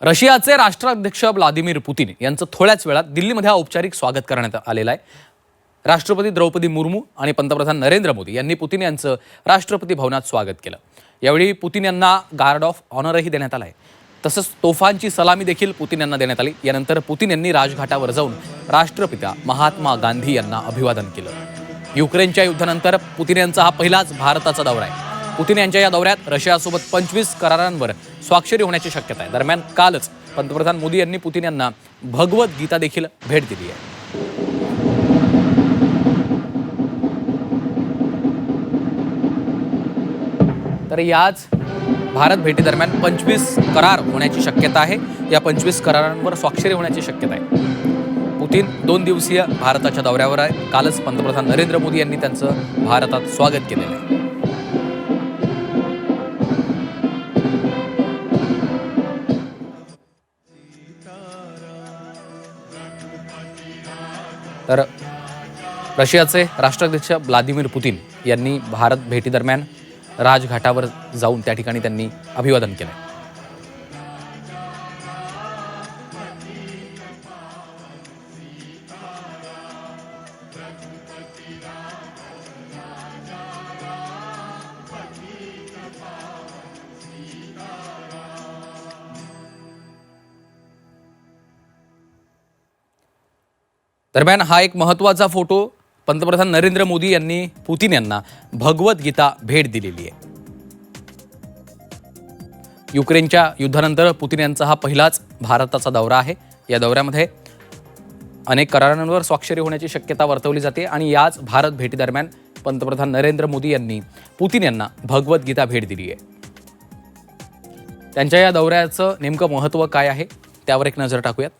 रशियाचे राष्ट्राध्यक्ष Vladimir Putin यांचं थोड्याच वेळात दिल्लीमध्ये औपचारिक स्वागत करण्यात आलेलं आहे. राष्ट्रपती द्रौपदी मुर्मू आणि पंतप्रधान नरेंद्र मोदी यांनी पुतिन यांचं राष्ट्रपती भवनात स्वागत केलं. यावेळी पुतिन यांना गार्ड ऑफ ऑनरही देण्यात आला आहे. तसंच तोफांची सलामी देखील पुतिन यांना देण्यात आली. यानंतर पुतिन यांनी राजघाटावर जाऊन राष्ट्रपिता महात्मा गांधी यांना अभिवादन केलं. युक्रेनच्या युद्धानंतर पुतिन यांचा हा पहिलाच भारताचा दौरा आहे. पुतिन यांच्या या दौऱ्यात रशियासोबत 25 करारांवर स्वाक्षरी होण्याची शक्यता आहे. दरम्यान कालच पंतप्रधान मोदी यांनी पुतिन यांना भगवद्गीता देखील भेट दिली आहे. तर याच भारत भेटी दरम्यान 25 करार होण्याची शक्यता आहे. या 25 करारांवर स्वाक्षरी होण्याची शक्यता आहे. पुतिन 2 दिवसीय भारताच्या दौऱ्यावर आहे. कालच पंतप्रधान नरेंद्र मोदी यांनी त्यांचं भारतात स्वागत केलेलं आहे. तर रशियाचे राष्ट्राध्यक्ष व्लादिमीर पुतिन यांनी भारत भेटीदरम्यान राजघाटावर जाऊन त्या ठिकाणी त्यांनी अभिवादन केलं. दरम्यान हा एक महत्त्वाचा फोटो पंतप्रधान नरेंद्र मोदी यांनी पुतिन यांना भगवद्गीता भेट दिलेली आहे. युक्रेनच्या युद्धानंतर पुतिन यांचा हा पहिलाच भारताचा दौरा आहे. या दौऱ्यामध्ये अनेक करारांवर स्वाक्षरी होण्याची शक्यता वर्तवली जाते आणि याच भारत भेटीदरम्यान पंतप्रधान नरेंद्र मोदी यांनी पुतिन यांना भगवद्गीता भेट दिली आहे. त्यांच्या या दौऱ्याचं नेमकं महत्त्व काय आहे त्यावर एक नजर टाकूयात.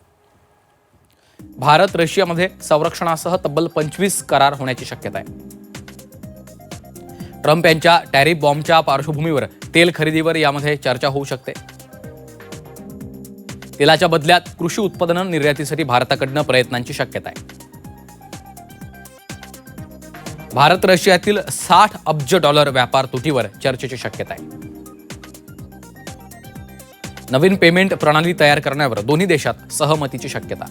भारत रशियामध्ये संरक्षणासह तब्बल 25 करार होण्याची शक्यता आहे. ट्रम्प यांच्या टॅरिफ बॉम्बच्या पार्श्वभूमीवर तेल खरेदीवर यामध्ये चर्चा होऊ शकते. तेलाच्या बदल्यात कृषी उत्पादनं निर्यातीसाठी भारताकडनं प्रयत्नांची शक्यता आहे. भारत रशियातील $60 अब्ज व्यापार तुटीवर चर्चेची शक्यता आहे. नवीन पेमेंट प्रणाली तयार करण्यावर दोन्ही देशात सहमतीची शक्यता.